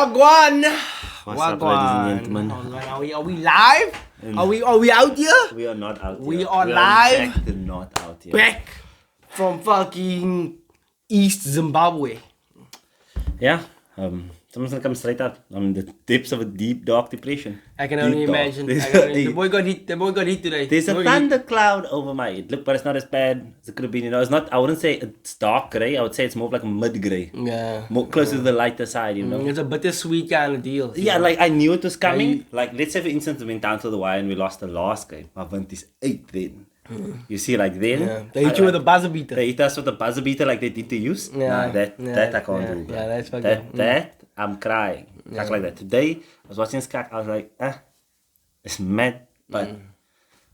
Wagwan. What's up, ladies and gentlemen? Are we live? Are we out here? We are not out here. We are live. In fact, not out here. Back from fucking East Zimbabwe. Yeah. Someone's gonna come straight out. I'm in the depths of a deep, dark depression. I can only imagine. The boy got hit. The boy got hit today. There's a thunder cloud over my head. Look, but it's not as bad as it could have been. You know, it's not. I wouldn't say it's dark grey. I would say it's more like a mid grey. Yeah. More closer to the lighter side. You know. It's a bittersweet kind of deal. Yeah, like I knew it was coming. Like let's say for instance, we went down to the wire and we lost the last game. My win is 8 then. You see, like then they hit you with a buzzer beater. They hit us with a buzzer beater like they did to use. Yeah, nah, that I can't do. Yeah, that's fucking. That I'm crying. Like that. Today I was watching Skak. I was like, it's mad, but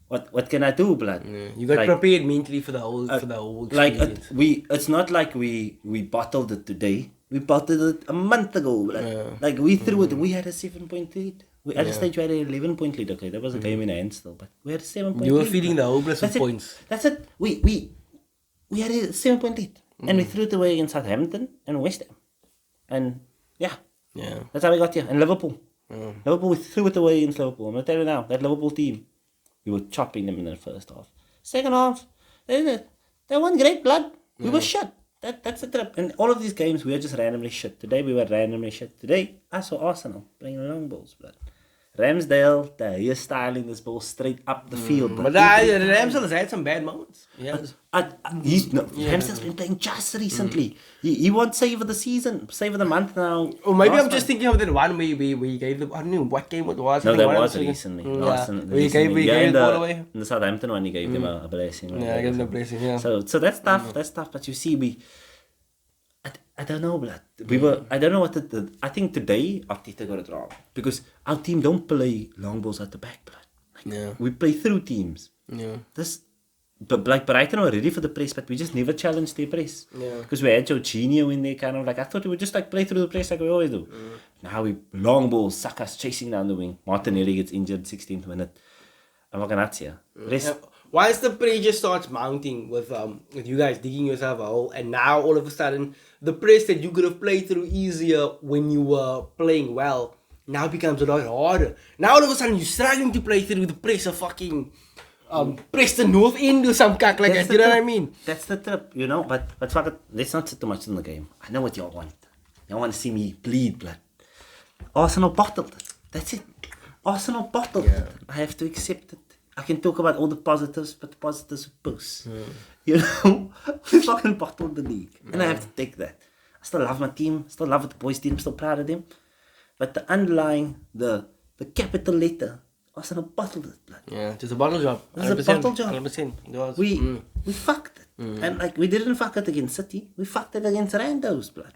what can I do, blood? Yeah. You got prepared mentally for the whole experience. Like it's not like we bottled it today. We bottled it a month ago. Like we threw it. We had a 7-point lead. We at a stage we had an 11-point lead. Okay, that was a game in hand still, but we had a 7-point lead. You were feeling the hopeless of points. That's it. We had a 7-point lead, and we threw it away against Southampton and West Ham, and yeah, that's how we got here. And Liverpool, Liverpool, we threw it away against Liverpool. I'm gonna tell you now, that Liverpool team, we were chopping them in the first half. Second half, they weren't great, blood. We were shit. That's the trip. And all of these games, we are just randomly shit. Today, we were randomly shit. Today, I saw Arsenal playing long balls, blood. Ramsdale, the hairstyling this ball straight up the field. But Ramsdale has had some bad moments. Yeah. Ramsdale's been playing just recently. He won't save of the season, save of the month now. Or maybe I'm just thinking of that one where he gave the, I don't know what game it was. No, that was recently. He gave the ball away. In the Southampton one, he gave them a blessing. Yeah, I gave them a blessing, yeah. So that's tough, But you see, I don't know, blood. I don't know what I think today Arteta got it wrong because our team don't play long balls at the back, blood. We play through teams. Yeah. But Brighton were ready for the press, but we just never challenged their press. Yeah. Because we had Jorginho in there, kind of like I thought we would just like play through the press like we always do. Now we long balls, Saka's chasing down the wing. Martinelli gets injured 16th minute. I'm not gonna here. Once the pressure starts mounting with you guys digging yourself a hole, and now all of a sudden the press that you could have played through easier when you were playing well now becomes a lot harder. Now all of a sudden you're struggling to play through the press of fucking Preston North End or some cack like that. You know what I mean? That's the trip, you know. But fuck it, let's not sit too much in the game. I know what y'all want. Y'all want to see me bleed, blood. Arsenal bottled it. That's it. Arsenal bottled it. I have to accept it. I can talk about all the positives, but the positives are puss. You know, we fucking bottled the league. And I have to take that. I still love my team, still love the boys' team, still proud of them. But the underlying, the capital letter, Arsenal bottled it, blood. Yeah, it's a bottle job. It's a bottle job. 100%. We fucked it. And like we didn't fuck it against City, we fucked it against Randos, blood.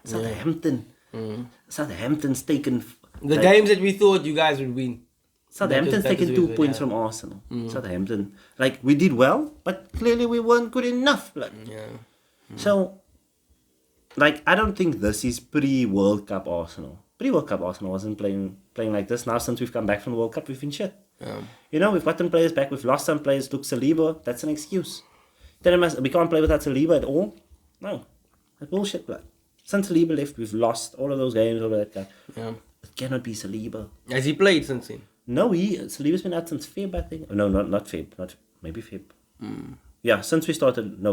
Southampton's taken the games that we thought you guys would win. Southampton's taken 2 points from Arsenal. Southampton, like we did well, but clearly we weren't good enough. Like, so, like I don't think this is pre-World Cup Arsenal. Pre-World Cup Arsenal wasn't playing like this. Now since we've come back from the World Cup, we've been shit. You know, we've gotten players back. We've lost some players. Look, Saliba, that's an excuse. Tell us we can't play without Saliba at all. No, that's bullshit, blood. Since Saliba left, we've lost all of those games over that guy. It cannot be Saliba. Has he played since then? No, Saliba's been out since Feb, I think. No, not Feb. Maybe Feb. Yeah, since we started.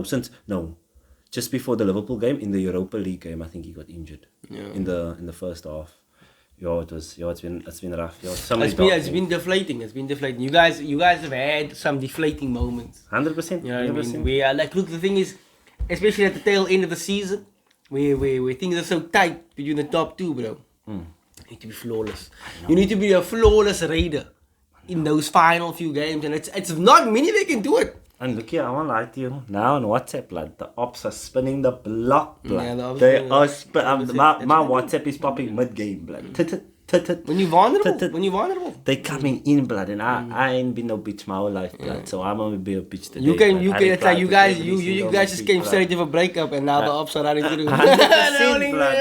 Just before the Liverpool game, in the Europa League game, I think he got injured. In the first half. It's been rough. It's been deflating. You guys have had some deflating moments. 100%. You know what I mean? We are like, look, the thing is, especially at the tail end of the season, where things are so tight between the top two, bro. You need to be flawless. You need to be a flawless raider in those final few games, and it's not many that can do it. And look here, I won't lie to you. Now on WhatsApp, blood, the ops are spinning the block, blood. Yeah, my WhatsApp is popping mid-game, blood. When you're vulnerable. They coming in, blood, and I ain't been no bitch my whole life, blood. So I'm gonna be a bitch today. You guys just came straight to a breakup, and now the ops are running through. 100%, blood.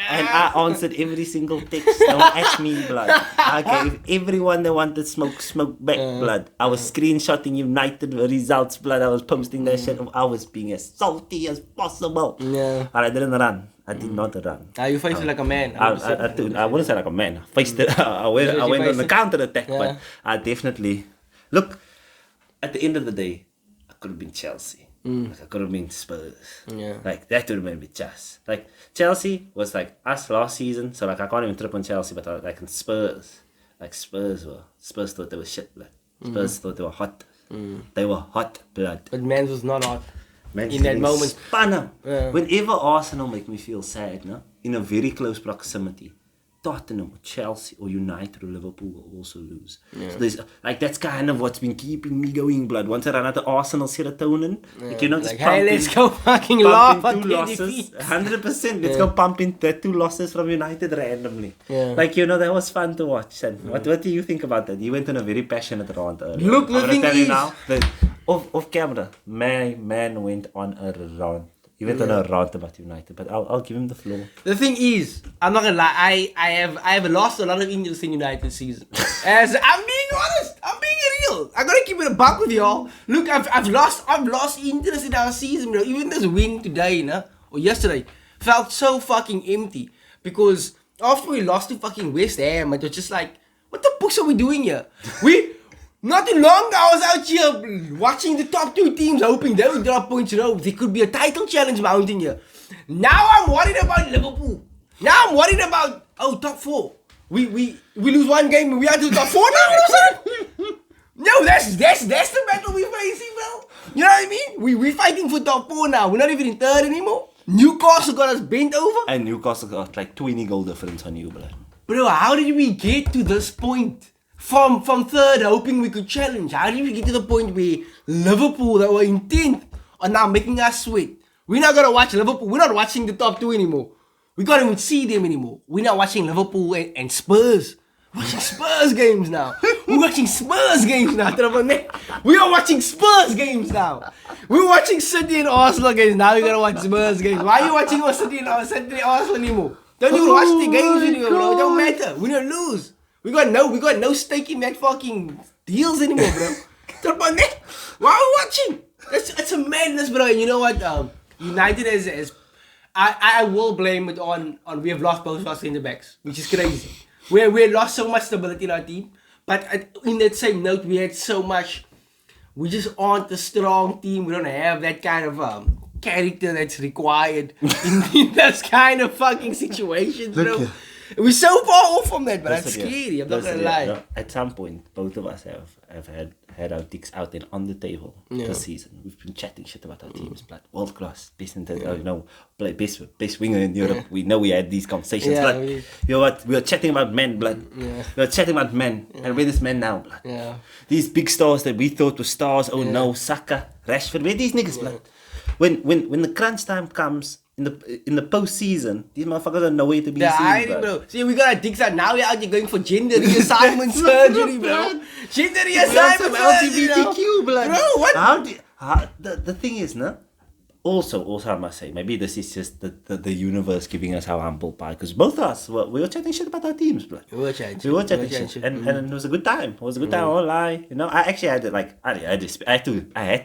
And I answered every single text. Don't ask me, blood. I gave everyone that wanted smoke back, blood. I was screenshotting United results, blood. I was posting that shit. I was being as salty as possible. Yeah. And I didn't run. I did not run. You faced it like a man. I wouldn't say like a man. I faced it. I went on the counter attack, but I definitely look. At the end of the day, I could have been Chelsea. Like I could have been Spurs. Yeah. Like that would have been just like Chelsea was like us last season. So like I can't even trip on Chelsea, but like in Spurs, like Spurs thought they were shit blood. Spurs thought they were hot. They were hot blood. But man was not hot. Man, in that moment. Spun 'em. Yeah. Whenever Arsenal make me feel sad, no? In a very close proximity, Tottenham or Chelsea or United or Liverpool will also lose. Yeah. So there's like that's kind of what's been keeping me going, blood. Once I run out of Arsenal serotonin, like, you know, just like, hey, let's go fucking laugh at 2 losses. 100%. Let's go pump in the 2 losses from United randomly. Yeah. Like, you know, that was fun to watch. And what do you think about that? You went on a very passionate rant earlier. Look, the thing is, now that off camera, my man went on a rant. He went on a rant about United, but I'll give him the floor. The thing is, I'm not gonna lie, I have lost a lot of interest in United season. As I'm being honest, I'm being real. I gotta keep it a buck with y'all. Look, I've lost interest in our season, you know. Even this win today, you know, or yesterday, felt so fucking empty. Because after we lost to fucking West Ham, it was just like, what the fuck are we doing here? Not too long ago, I was out here watching the top 2 teams, hoping they would drop points. You know, there could be a title challenge mounting here. Now I'm worried about Liverpool. Now I'm worried about top 4. We lose one game and we are to top 4 now. No, that's the battle we're facing, bro. You know what I mean? We're fighting for top 4 now. We're not even in 3rd anymore. Newcastle got us bent over. And Newcastle got like 20 goal difference on you, blood. Bro, how did we get to this point? From 3rd, hoping we could challenge. How did we get to the point where Liverpool, that were in 10th, are now making us sweat? We're not gonna watch Liverpool. We're not watching the top 2 anymore. We can't even see them anymore. We're not watching Liverpool and Spurs. We're watching Spurs games now. We're watching Spurs games now. We are watching Spurs games now. We're watching City and Arsenal games. Now we're gonna watch Spurs games. Why are you watching City and Arsenal anymore? Don't even watch the games anymore, bro. It don't matter. We're gonna lose. We got no stake in that fucking deals anymore, bro. Why are we watching? It's a madness, bro. And you know what? United is I will blame it on we have lost both our centre backs, which is crazy. We lost so much stability in our team, but in that same note, we had so much. We just aren't a strong team. We don't have that kind of character that's required in this kind of fucking situations, bro. We're so far off from that, but that's scary. I'm not gonna lie. No, at some point, both of us have had our dicks out there on the table this season. We've been chatting shit about our teams, blood, world class, best best winger in Europe. We know we had these conversations, blood. You know what? We are chatting about men, blood. We are chatting about men, and where is men now, blood? These big stars that we thought were stars. Oh no, Saka, Rashford, where these niggas, blood? When the crunch time comes. In the postseason, these motherfuckers are nowhere to be seen, bro. See, we got our dicks out. Now we're out here going for gender reassignment surgery, bro. Gender reassignment LGBTQ, blood. Bro, what? The thing is, no? Also, I must say, maybe this is just the universe giving us our humble pie. Because both of us, we were chatting shit about our teams, blood. We were chatting shit. And it was a good time. It was a good time, I won't lie. You know, I actually had to, like, I had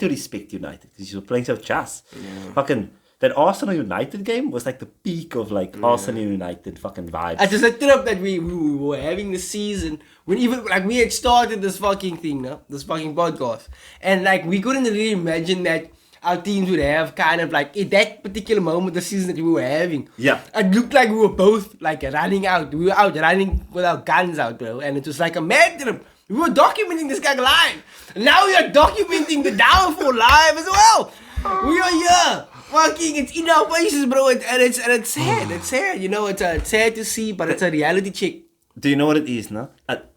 to respect United. Because you were playing so chas. Fucking... That Arsenal United game was like the peak of like Arsenal United fucking vibes. It's just a trip that we were having this season when even like we had started this fucking thing, no? This fucking podcast, and like we couldn't really imagine that our teams would have kind of like at that particular moment the season that we were having. Yeah, it looked like we were both like running out. We were out running with our guns out, bro, and it was like a mad trip. We were documenting this guy live. Now we are documenting the downfall live as well. We are here. Fucking, it's in our faces, bro, and it's sad. It's sad, you know. It's sad to see, but it's a reality check. Do you know what it is, no?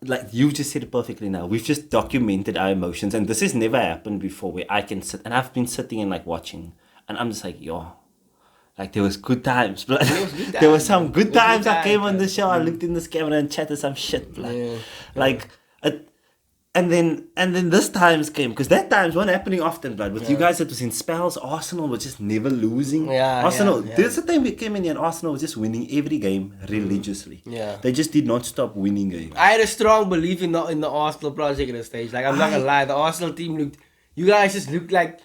Like you just said it perfectly now. We've just documented our emotions, and this has never happened before. Where I can sit, and I've been sitting and like watching, and I'm just like, yo, like there was good times, blood. There was some good times. I came on the show, I looked in this camera and chatted some shit, blood. Like. And then this times came, because that times weren't happening often, blood. With you guys, it was in spells. Arsenal was just never losing. Arsenal, there's a time we came in here and Arsenal was just winning every game religiously. They just did not stop winning games. I had a strong belief in the Arsenal project at the stage. Like, I'm not gonna lie, the Arsenal team you guys just looked like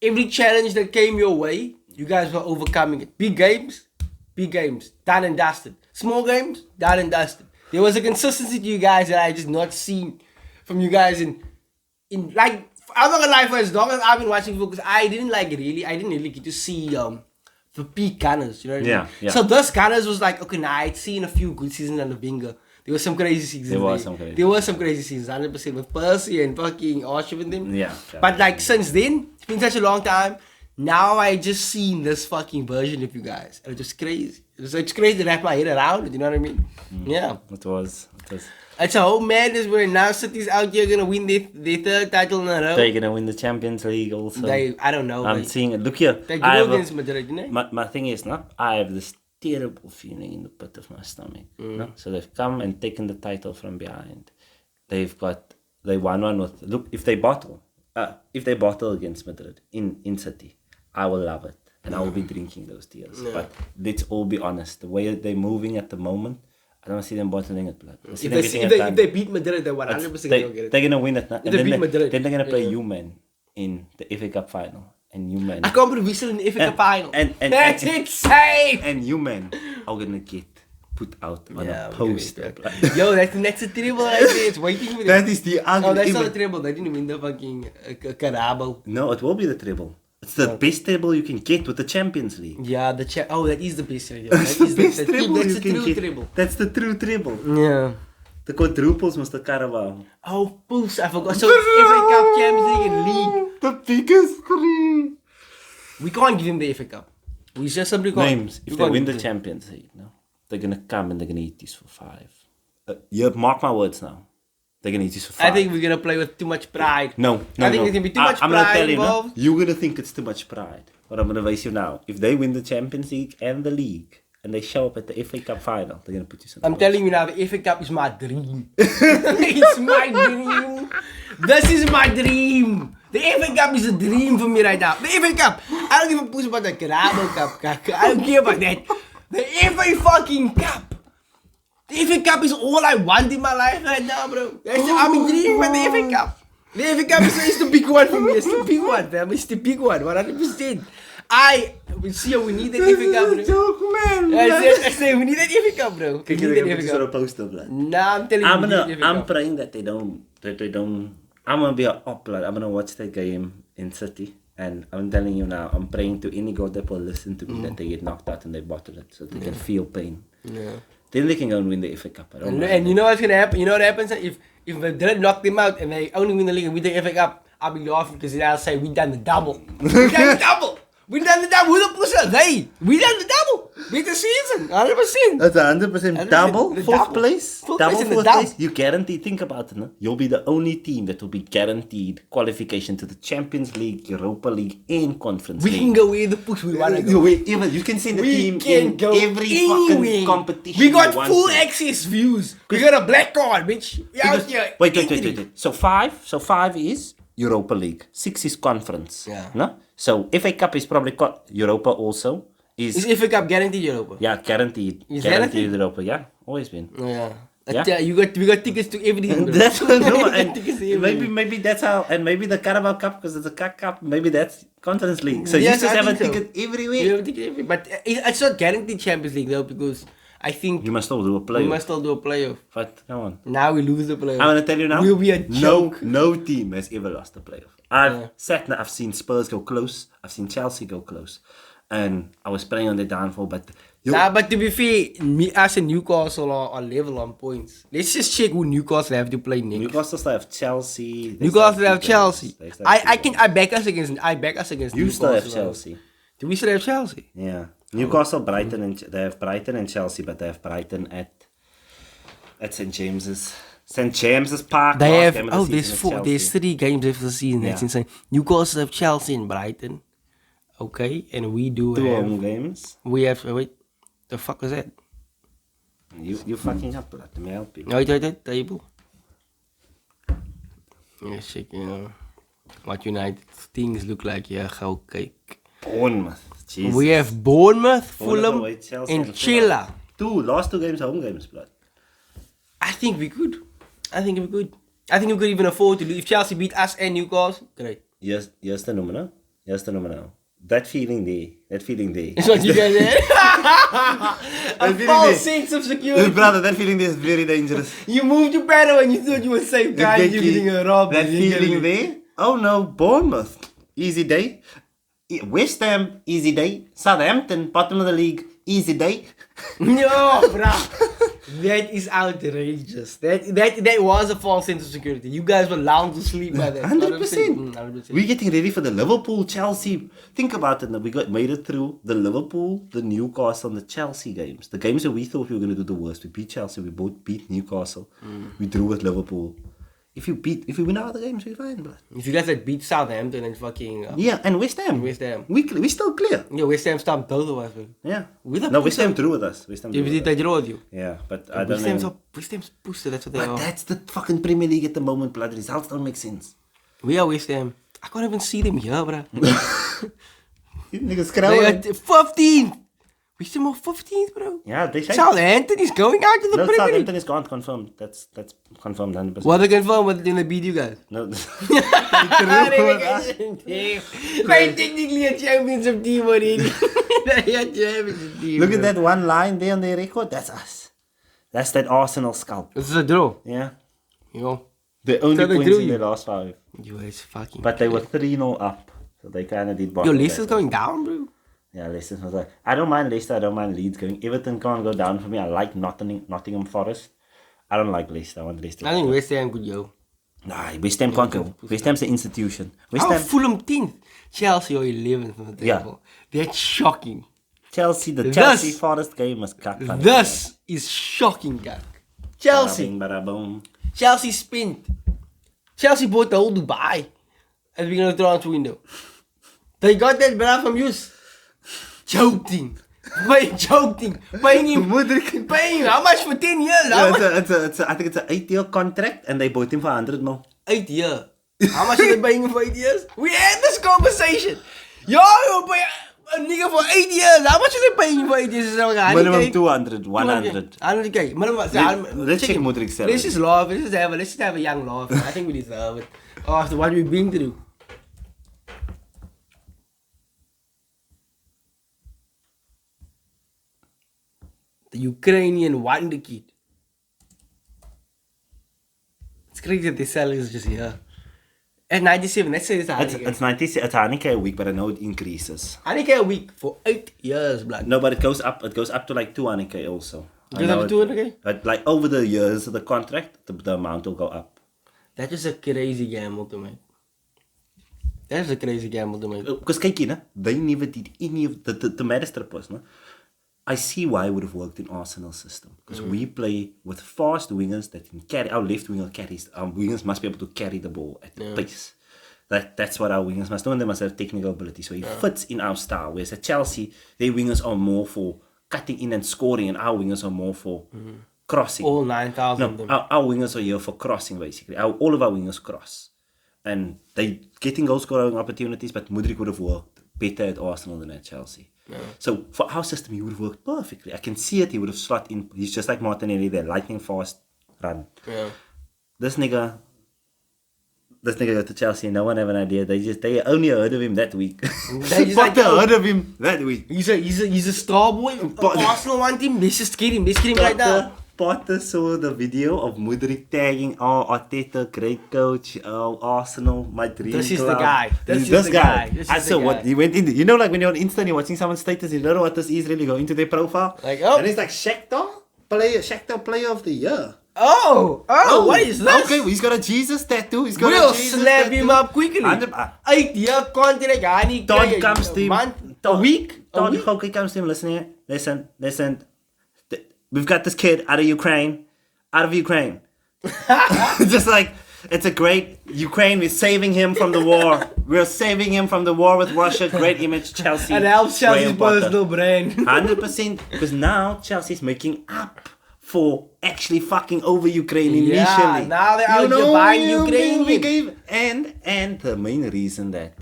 every challenge that came your way, you guys were overcoming it. Big games, done and dusted. Small games, done and dusted. There was a consistency to you guys that I just not seen from you guys in like, I'm not gonna lie, for as long as I've been watching football, because I didn't really get to see the peak Gunners, you know what I mean? Yeah. So this Gunners was like, okay, nah, I'd seen a few good seasons under Wenger. There was some crazy seasons. There were some crazy seasons, 100% with Percy and fucking Archie and them. Yeah. But like since then, it's been such a long time. Now I just seen this fucking version of you guys, and it's just crazy. It's crazy to wrap my head around it. You know what I mean? Yeah. It was. It's a whole madness where now City's out here gonna win their third title in a row. They're gonna win the Champions League also. I don't know. I'm seeing it. Look here. They go against Madrid, didn't they? My thing is, no, I have this terrible feeling in the pit of my stomach. No? So they've come and taken the title from behind. They won one with, look, if they bottle against Madrid in City, I will love it. And I will be drinking those tears. But let's all be honest. The way they're moving at the moment, I don't see them bottling it, blood. If they beat Madrid, they're 100% gonna get it. They're gonna win it. Now. If they beat Madrid, then they're gonna play U-Man in the FA Cup final. And U-Man, I can't believe we still in the FA Cup final. That's insane. And U-Man are gonna get put out on a poster. Yo, that's a treble right there. It's waiting for them. That is the ugly. Oh, that's not a treble. They didn't win the fucking Carabao. No, it will be the treble. It's the best treble you can get with the Champions League. Yeah, that is the best treble. That's the best treble That's you the can true get. treble. That's the true treble. Yeah. The quadruples was the Carabao. Oh, poos, I forgot. So it's FA Cup, Champions League, and League. The biggest three. We can't give them the FA Cup. We just simply can't. Names. If they win the Champions League, no, they're gonna come and they're gonna eat this for 5. Mark my words now. They're gonna eat this for 5. I think we're gonna play with too much pride. No. I think there's gonna be too much I'm pride gonna tell involved. You, you're gonna think it's too much pride. But I'm gonna advise you now. If they win the Champions League and the league, and they show up at the FA Cup final, they're gonna put you something. I'm telling you now, the FA Cup is my dream. It's my dream. This is my dream. The FA Cup is a dream for me right now. The FA Cup. I don't give a puss about the Carabao Cup. I don't care about that. The FA fucking Cup. The FA Cup is all I want in my life right now, bro. I'm dreaming about the FA Cup. The FA Cup is the big one for me. It's the big one, fam. It's the big one, 100%. We need that FA Cup, bro. Joke, man. I say we need that FA Cup, bro. We need that FA Cup. Poster, blood. Nah, I'm telling you. I'm praying that they don't. I'm gonna be an blood. I'm gonna watch that game in City, and I'm telling you now. I'm praying to any God that will listen to me that they get knocked out and they bottle it, so they can feel pain. Yeah. Then they can go and win the FA Cup. And you know what's gonna happen? You know what happens if Madrid knock them out and they only win the league and win the FA Cup? I'll be laughing because then I'll say we done the double. We done the double. We done the double. Who the push are they? We done the double. Beat the season. 100%. That's 100% double. Fourth place. Double fourth place. You guaranteed. Think about it. No? You'll be the only team that will be guaranteed qualification to the Champions League, Europa League, and Conference League. We can go where the push we want to go. You can send the team in every fucking competition. We got full access views. We got a black card, bitch. Wait. So five is Europa League. 6 is Conference. Yeah. No? So FA Cup is probably Europa also. Is FA Cup guaranteed Europa? Yeah, guaranteed. Is guaranteed Europa, yeah. Always been. Oh, yeah. Yeah. We got tickets to everything. That's maybe that's how, and maybe the Carabao Cup because it's a cup. Maybe that's Conference League. So yes, you just have a ticket everywhere. But it's not guaranteed Champions League though because I think you must still do a playoff. We must still do a playoff. But come on. Now we lose the playoff. I'm gonna tell you now. We'll be a joke. No team has ever lost a playoff. I've seen Spurs go close. I've seen Chelsea go close, and I was praying on the downfall. But but to be fair, us and Newcastle are level on points. Let's just check who Newcastle have to play next. Newcastle still have Chelsea. Newcastle have Chelsea. I back us against You Newcastle. still have Chelsea. Do we still have Chelsea? Yeah. Newcastle, Brighton, and they have Brighton and Chelsea, but they have Brighton at St James's. St James's Park. They have there's 3 games after the season. Yeah. That's insane. Newcastle have Chelsea and Brighton. Okay, and we do 2 have home games. We have the fuck is that? You fucking up, let me help you. Wait, table. Yeah, shit, you know. What United things look like, yeah, okay. Bournemouth. Jesus. We have Bournemouth, Bournemouth Fulham, away, Chelsea and and Chilla. Last two games, home games, blood. I think we could. I think we could even afford to lose. If Chelsea beat us and Newcastle, great. Yes, the number now. That feeling there. That's what you guys said. A false sense of security. Brother, that feeling there is very dangerous. You moved to better when you thought you were safe, guys. You're getting a rob. That feeling there. Oh no, Bournemouth, easy day. West Ham, easy day. Southampton, bottom of the league, easy day. No, bruh. That is outrageous. That was a false sense of security. You guys were lulled to sleep by that. 100%. 100%. We're getting ready for the Liverpool, Chelsea. Think about it. We made it through the Liverpool, the Newcastle, and the Chelsea games. The games that we thought we were going to do the worst. We beat Chelsea. We both beat Newcastle. We drew with Liverpool. If we win all the games, we're fine, bro. If you guys had beat Southampton and fucking... yeah, and West Ham. West Ham. We still clear. Yeah, West Ham stopped both of us, man. Yeah. No, West Ham drew with us. They drew with you. Yeah, but I don't know. West Ham's boosted, that's what they But are. that's the fucking Premier League at the moment, blood. Results don't make sense. We are West Ham. I can't even see them here, bro. Niggas They are 15th. West Ham are 15th, bro. Yeah, they say. Southampton is going out to the Premier League. Southampton is gone, confirmed. That's confirmed 100%. What they confirm? What they beat you guys? No. They're technically a championship team already. They're a championship team. Look at that one line there on their record. That's us. That's that Arsenal scalp. This is a draw. Yeah. You know? The only So they points drew in you. their last 5. You guys fucking... But they were 3-0 up. So they kind of did Your bottom. list is going down, bro. Yeah, Leicester was like, I don't mind Leicester, I don't mind Leeds going. Everton can't go down for me. I like Nottingham Forest. I don't like Leicester. I want Leicester. I think West Ham could go. Nah, West Ham can't go. West Ham's an institution. West How Ham, Fulham 10th? Chelsea are 11th on the table. That's shocking. Chelsea Forest game was cut. This is shocking, guys. Chelsea. Bada boom. Chelsea spent. Chelsea bought the whole Dubai at the beginning of the transfer window. They got that brand from use. Joking. Paying him. Paying him. How much for 10 years? Yeah, I think it's an 8-year contract and they bought him for 100 mil. 8 years. How much are they paying him for 8 years? We had this conversation. Yo, you pay a nigga for 8 years. How much are they paying him for 8 years? Minimum 200, 100. 100k. Let's check Mudrik's salary. Let's just laugh. Let's just have a young laugh. I think we deserve it. After what we've been through. The Ukrainian wonder kid. It's crazy that the salary is just here. At 97, let's say it's 100k. It's 96, it's 100k a week, but I know it increases. 100k a week for 8 years, blood. No, but it goes up to like 200k also. It goes up to 200k? But like over the years of the contract, the amount will go up. That is a crazy gamble to make. That is a crazy gamble to make. Because kyk hier, they never did any of the maddest trip was, no? I see why it would have worked in Arsenal's system. Because we play with fast wingers that can carry. Our left winger carries. Our wingers must be able to carry the ball at pace. That's what our wingers must do, and they must have technical ability. So he fits in our style. Whereas at Chelsea, their wingers are more for cutting in and scoring, and our wingers are more for crossing. All 9,000 of them. Our wingers are here for crossing, basically. All of our wingers cross. And they getting goal scoring opportunities, but Mudryk would have worked better at Arsenal than at Chelsea. Yeah. So for our system, he would have worked perfectly. I can see it. He would have slot in. He's just like Martinelli there, lightning fast run. Yeah. This nigga got to Chelsea. No one have an idea. They only heard of him that week. They heard of him that week. He's a star boy. Arsenal want him. Let's just get him. Let's get him right now. Potter saw the video of Mudryk tagging, Arteta, great coach, Arsenal, my dream This is club. the guy. This guy. I saw what he went into. You know, like when you're on Insta and you're watching someone's status, you don't know what this is really. Go into their profile. Like, oh. And it's like Shakhtar player of the year. Oh, what is this? Okay, he's got a Jesus tattoo. We'll slap him up quickly. 8-year contract. Todd comes to him. A week? Todd comes to him. Listen here. Listen. We've got this kid out of Ukraine. Just like, it's a great Ukraine. We're saving him from the war. We're saving him from the war with Russia. Great image, Chelsea. And helps Chelsea's personal brand. 100%. Because now Chelsea's making up for actually fucking over Ukraine initially. Now they're out here buying Ukraine. And the main reason that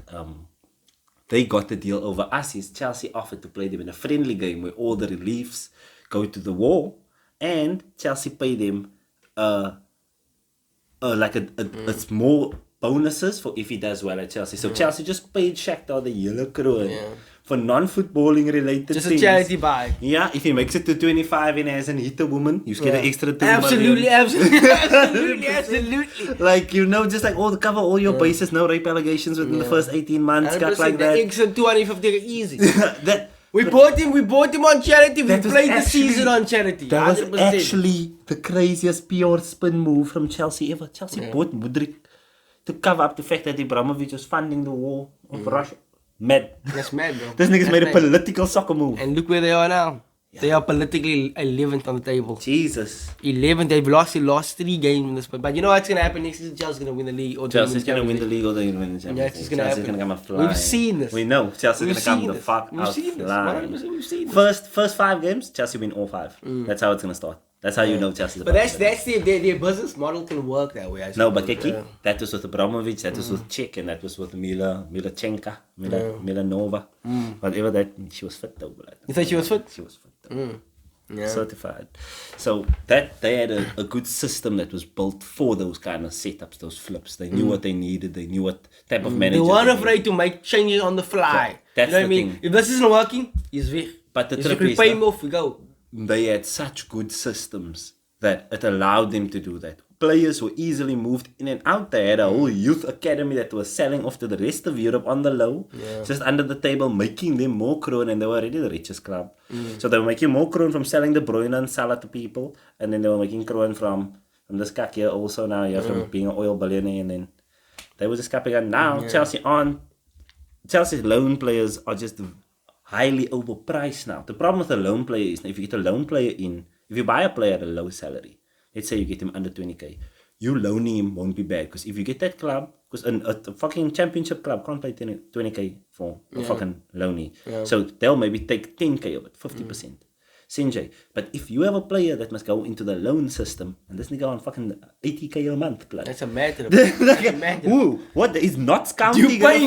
they got the deal over us is Chelsea offered to play them in a friendly game where all the reliefs go to the war, and Chelsea pay them small bonuses for if he does well at Chelsea. So Chelsea just paid Shakhtar the yellow kroon for non-footballing related just things. Just a charity buy. Yeah, if he makes it to 25 and has an hit a woman, you get an extra 2 absolutely, million. absolutely. Like, just like cover all your bases, no rape allegations within the first 18 months, stuff like that. Extra 250 easy. that We bought him on charity. We played the season on charity. That was 100%. actually the craziest pure spin move from Chelsea ever. Chelsea bought Mudryk to cover up the fact that Abramovich was funding the war of Russia. Mad. That's mad, bro. This nigga's made a political soccer move. And look where they are now. Yeah. They are politically 11th on the table. Jesus. 11th. They've lost 3 games in this point. But you know what's going to happen next season? Chelsea's going to win the league. Or Chelsea's going to win the league or they're going to win the Champions League. Chelsea's going to come flying. We've seen this. We know. Chelsea's going to come the fuck We've out seen flying. This. 100% we've seen this. First 5 games, Chelsea win all 5. That's how it's going to start. That's how you know Chelsea's about. But that's their business model can work that way. No, but Kiki, that was with Abramovich, that was with Czech, and that was with Milanova. Whatever that, she was fit though. Blood. You thought she was fit? She was fit though. Certified. So that they had a good system that was built for those kind of setups, those flips. They knew what they needed. They knew what type of manager. They weren't afraid to make changes on the fly. So, that's you know what I mean? thing. If this isn't working, he's weg. But the trip is, pay him off, we go. They had such good systems that it allowed them to do that. Players were easily moved in and out. They had a whole youth academy that was selling off to the rest of Europe on the low, just under the table, making them more kroon, and they were already the richest club. So they were making more kroon from selling De Bruyne and Salah to people, and then they were making kroon from this kak here also now, from being an oil billionaire, and then they were just capping on. Now Chelsea's loan players are just highly overpriced now. The problem with a loan player is if you get a loan player in, if you buy a player at a low salary, let's say you get him under 20k, you loaning him won't be bad. Because if you get that club, because a fucking championship club can't pay 20k for a fucking loanee. So they'll maybe take 10k of it, 50%. Sinjay. But if you have a player that must go into the loan system, and this nigga on fucking 80k a month, blood. That's a matter. Ooh, what? He's not scouting. You paying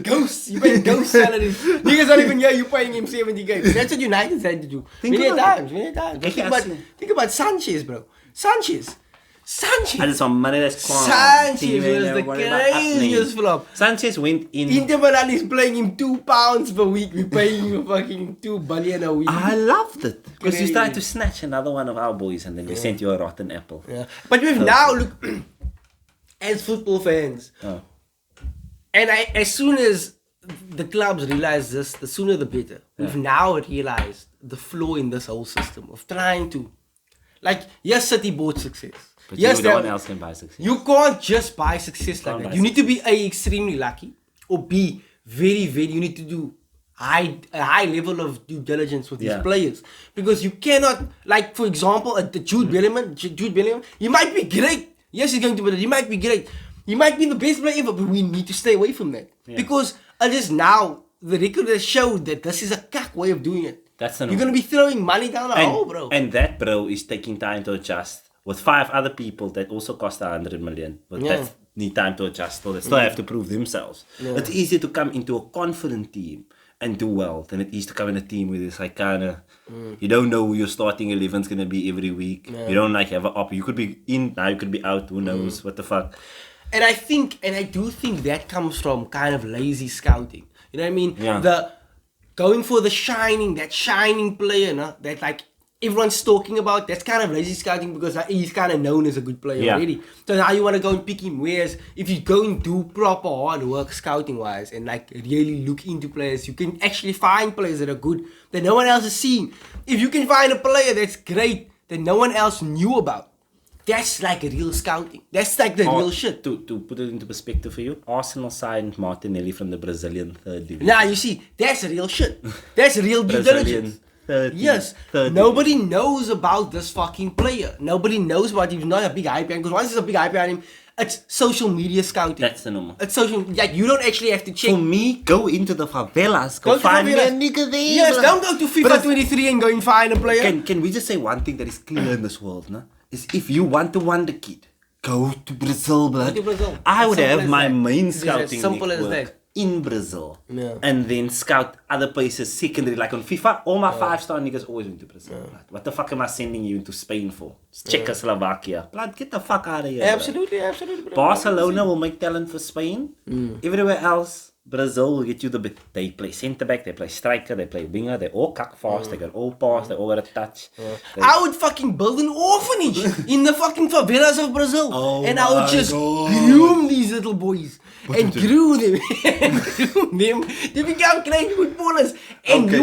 ghosts. You paying ghost salaries. Niggas not even here. You paying him 70k. That's what United had to do. Many times. Think about Sanchez, bro. Sanchez. I just saw money that's Sanchez was the craziest flop. Sanchez went in. Inter Milan is playing him £2 per week. We're paying him fucking $2 billion a week. I loved it. Because you started to snatch another one of our boys and then we sent you a rotten apple. Yeah. But we've now, look, as football fans, and as soon as the clubs realize this, the sooner the better. We've now realized the flaw in this whole system of trying to, like, yes, City bought success. But yes, no one else can buy success. You can't just buy success like that. You need to be A, extremely lucky, or B, very, you need to do a high level of due diligence with these players. Because you cannot, like, for example, Jude Bellingham, he might be great. Yes, he's going to be, he might be great. He might be the best player ever, but we need to stay away from that. Yeah. Because it is now, the record has showed that this is a cack way of doing it. You're going to be throwing money down the hole, bro. And that, bro, is taking time to adjust. With 5 other people that also cost 100 million, but that need time to adjust. So they still have to prove themselves. It's easier to come into a confident team and do well than it is to come in a team with this like kind of you don't know who your starting 11 is gonna be every week. You don't like have an op. You could be in now, you could be out. Who knows what the fuck? And I do think that comes from kind of lazy scouting. You know what I mean? Yeah. The going for that shining player, no? That like. Everyone's talking about, that's kind of lazy scouting because he's kind of known as a good player already. So now you want to go and pick him. Whereas if you go and do proper hard work scouting wise and like really look into players, you can actually find players that are good that no one else has seen. If you can find a player that's great that no one else knew about, that's like a real scouting. That's like the real shit. To put it into perspective for you, Arsenal signed Martinelli from the Brazilian third division. Now you see, that's real shit. That's real due diligence. 30. Nobody knows about this fucking player. Nobody knows about him. He's not a big hype man. Because once there's a big hype on him, It's social media scouting. That's the number. It's social. Like you don't actually have to check. For me, go into the favelas. Go to find me a favelas. nigga there. Yes, bro. don't go to FIFA 23 and go and find a player. Can we just say one thing that is clear in this world, no? Is if you want to wonder kid, go to Brazil, blood. Go to Brazil. I would Simple have as my that. main It's as scouting simple as network that. in Brazil. Yeah. And then scout other places secondary. Like on FIFA, all my 5-star niggas always went to Brazil. Blood. What the fuck am I sending you into Spain for? It's Czechoslovakia. Blood, get the fuck out of here. Absolutely. Blood. Barcelona will make talent for Spain. Everywhere else, Brazil will get you the bit. They play centre back, they play striker, they play winger, they all cuck fast, they got all pass, they all got a touch. I would fucking build an orphanage in the fucking favelas of Brazil. Oh and I would my just God. groom these little boys. And groom them. Groom them to become great footballers. And Okay,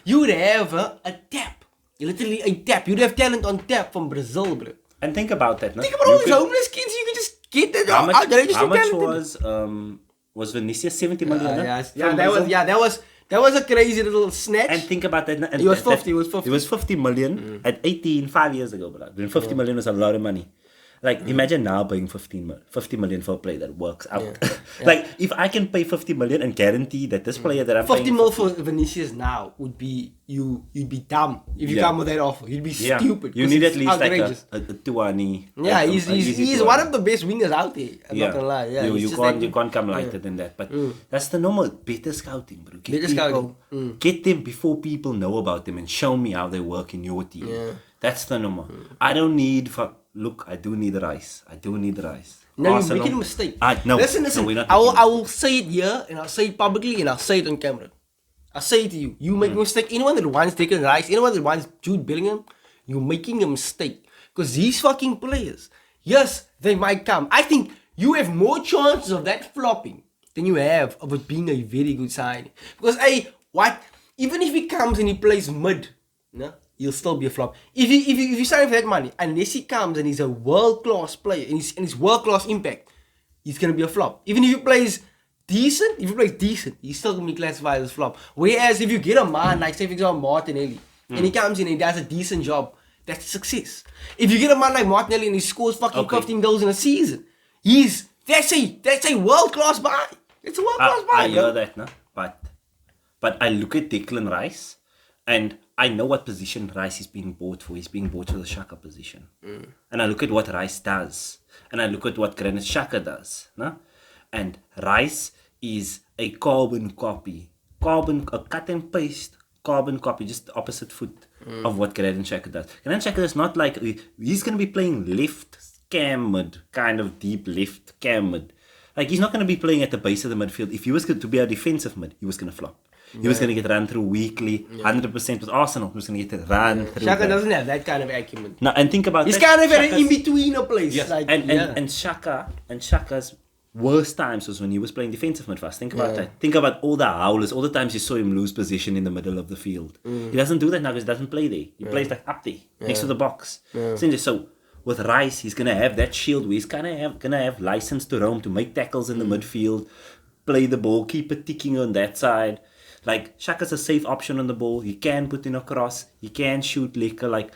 you would have a tap. Literally a tap. You'd have talent on tap from Brazil, bro. And think about that. No? Think about all these homeless kids. You could just get them How much talented. was Vinicius 70 million? That was a crazy little snatch. And think about that. And He was 50. He was 50. He was 50 million at 18, 5 years ago, bro. When 50 million was a lot of money. Like, imagine now paying 50 million for a player that works out. Like, if I can pay 50 million and guarantee that this player that I'm 50 paying... mil for Vinicius now would be, you'd be dumb if you come with that offer. You'd be stupid. You need at least outrageous. like a Tuani. Yeah, like he's one of the best wingers out there. I'm not gonna lie. Yeah, you can't come lighter than that. But that's the normal better scouting, bro. Better scouting. Get them before people know about them and show me how they work in your team. Yeah. That's the number. I don't need look, I do need rice. No, Arsenal, you're making a mistake. No, Listen. we're not I will say it here, and I'll say it publicly, and I'll say it on camera. I'll say it to you. You make a mistake. Anyone that wants Declan Rice, anyone that wants Jude Bellingham, you're making a mistake. Because these fucking players, yes, they might come. I think you have more chances of that flopping than you have of it being a very good sign. Because, even if he comes and he plays mid, no, he'll still be a flop. If you sign him for that money, unless he comes and he's a world-class player and he's world-class impact, he's going to be a flop. Even if he plays decent, he's still going to be classified as a flop. Whereas if you get a man, like say for example Martinelli, and he comes in and he does a decent job, that's success. If you get a man like Martinelli and he scores fucking 15 goals in a season, that's a world-class buy. It's a world-class buy. I hear that, no? But I look at Declan Rice and I know what position Rice is being bought for. He's being bought for the Xhaka position. And I look at what Rice does. And I look at what Granit Xhaka does. No? And Rice is a carbon copy. A cut and paste carbon copy, just the opposite foot of what Granit Xhaka does. Granit Xhaka is not like... He's going to be playing left cam mid, kind of deep left cam mid. Like, he's not going to be playing at the base of the midfield. If he was going to be a defensive mid, he was going to flop. He was going to get run through weekly, 100% with Arsenal. He was going to get run through. Xhaka doesn't have that kind of acumen. No, and think about He's that. kind of an in-betweener place. Yes. Like, and Xhaka's worst times was when he was playing defensive midfield. Think about that. Think about all the howlers, all the times you saw him lose position in the middle of the field. He doesn't do that now because he doesn't play there. He plays like up there, next to the box. So with Rice, he's going to have that shield where he's going to have license to roam, to make tackles in the midfield, play the ball, keep it ticking on that side. Like, Xhaka's a safe option on the ball. He can put in a cross. He can shoot liquor. Like,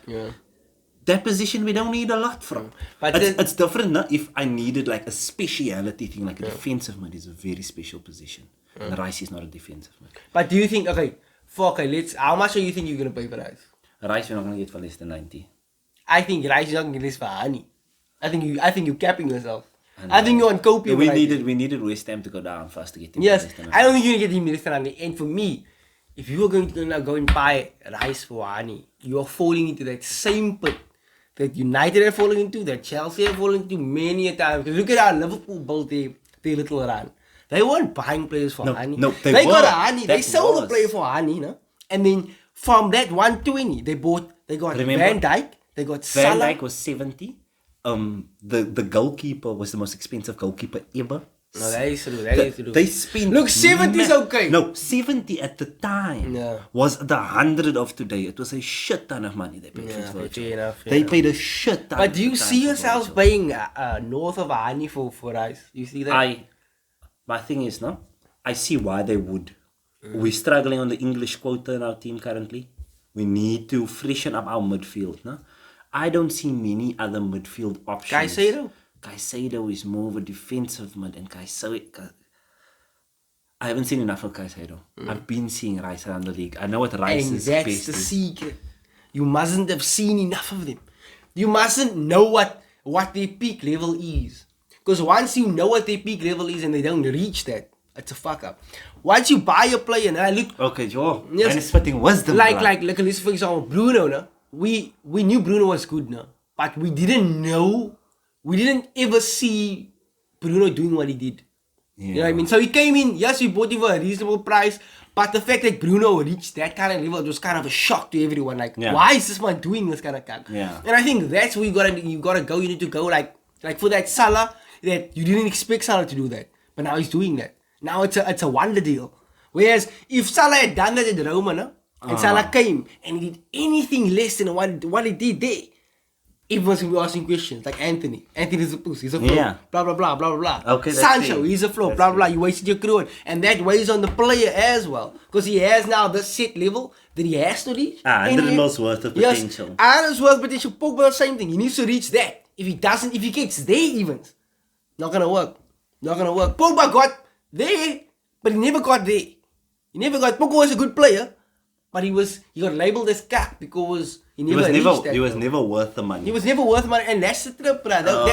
that position we don't need a lot from. But it's different, no? If I needed like a speciality thing, like a defensive mid is a very special position. And Rice is not a defensive mid. But do you think, how much do you think you're going to pay for Rice? Rice you're not going to get for less than 90. I think Rice is not going to get less for honey. I think you're capping yourself. I think you're on copy. We needed West Ham to go down first to get him. Yes, I don't think you're going to get him less than honey. And for me, if you are going to go and buy Rice for honey, you are falling into that same pit that United are falling into, that Chelsea are falling into many a time. Because look at how Liverpool built their little run. They weren't buying players for honey. No, they got a honey. They sold the player for honey, no? And then from that 120, they got Van Dijk, they got Salah. Van Dijk was 70. The goalkeeper was the most expensive goalkeeper ever. No, that is true. They spent... Look, 70 is okay. No, 70 at the time was the 100 of today. It was a shit ton of money they paid for Virgil. They paid a shit ton. But do you see yourselves paying north of honey for Rice? You see that? My thing is, no, I see why they would. We're struggling on the English quota in our team currently. We need to freshen up our midfield, no? I don't see many other midfield options. Caicedo? Caicedo is more of a defensive mid, and I haven't seen enough of Caicedo. I've been seeing Rice around the league. I know what Rice And is that's best the is. secret. You mustn't have seen enough of them. You mustn't know what their peak level is. Because once you know what their peak level is and they don't reach that, it's a fuck up. Once you buy a player, and I look... Okay, Joe. Yes. And it's spitting wisdom. Look at this, for example, Bruno, no? We knew Bruno was good, no? But we didn't ever see Bruno doing what he did. Yeah. You know what I mean? So he came in, yes, we bought him for a reasonable price, but the fact that Bruno reached that kind of level was kind of a shock to everyone. Like, why is this man doing this kind of cut? Yeah. And I think that's where you gotta go. You need to go like for that Salah, that you didn't expect Salah to do that, but now he's doing that. Now it's a wonder deal. Whereas if Salah had done that at Roma, no? And Salah came and he did anything less than what he did there, everyone's gonna be asking questions. Like Anthony. Anthony's a puss, he's a flop. Yeah. Blah blah blah blah blah. Okay, that's Sancho, it. he's a flop. That's blah blah. it. You wasted your crew, and that weighs on the player as well, because he has now this set level that he has to reach. Under most worth of potential. Yes, Aaron's worth potential. Pogba, same thing. He needs to reach that. If he gets there even, not gonna work. Not gonna work. Pogba got there, but he never got there. Pogba was a good player, but he got labelled as cack because he never reached that. He was never worth the money. He was never worth money, and that's the trip, brother.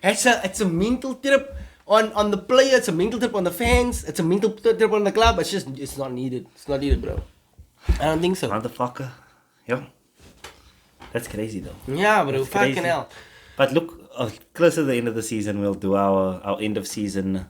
It's a mental trip on the player. It's a mental trip on the fans. It's a mental trip on the club. It's not needed. It's not needed, bro. I don't think so. Motherfucker. Yeah. That's crazy though. Yeah, bro. That's Fucking crazy. hell. But look, close to the end of the season, we'll do our end of season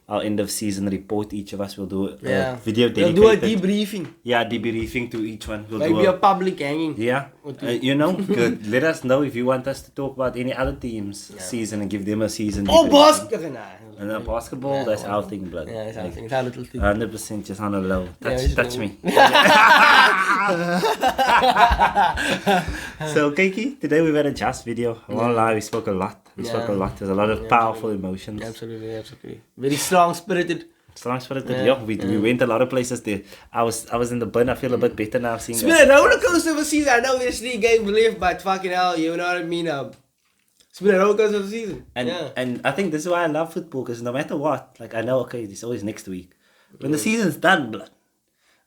report. Each of us will do a video dedicated. We'll do a debriefing. Yeah, debriefing to each one. We'll Maybe do a public hanging. Yeah, good. Let us know if you want us to talk about any other teams' season and give them a season. Oh, debriefing. basketball. Basketball, that's our thing, blood. Yeah, it's our thing. It's our little thing. 100% just on a low. Touch me. So, Keiki, today we've had a just video. I won't lie, we spoke a lot. There's a lot of powerful emotions. Absolutely. Very strong-spirited. We went a lot of places there. I was in the bin. I feel a bit better now seeing It's been a roller coaster of a season. I know there's 3 games left, but fucking hell, you know what I mean? It's been a roller coaster of a season. And I think this is why I love football, because no matter what, like I know, okay, it's always next week. When the season's done, blood,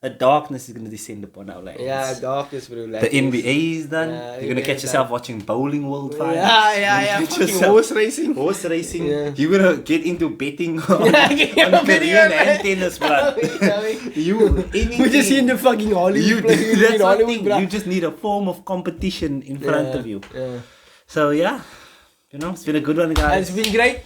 a darkness is going to descend upon our lands. Yeah, darkness, bro. The NBA is done. You're going to catch yourself watching bowling world finals. Yeah. Fucking horse racing. Yeah. You're going to get into betting on Korean and tennis, blood. We're just in the fucking Hollywood. That's Hollywood, bro. You just need a form of competition in front of you. Yeah. So, yeah. It's been a good one, guys. It's been great.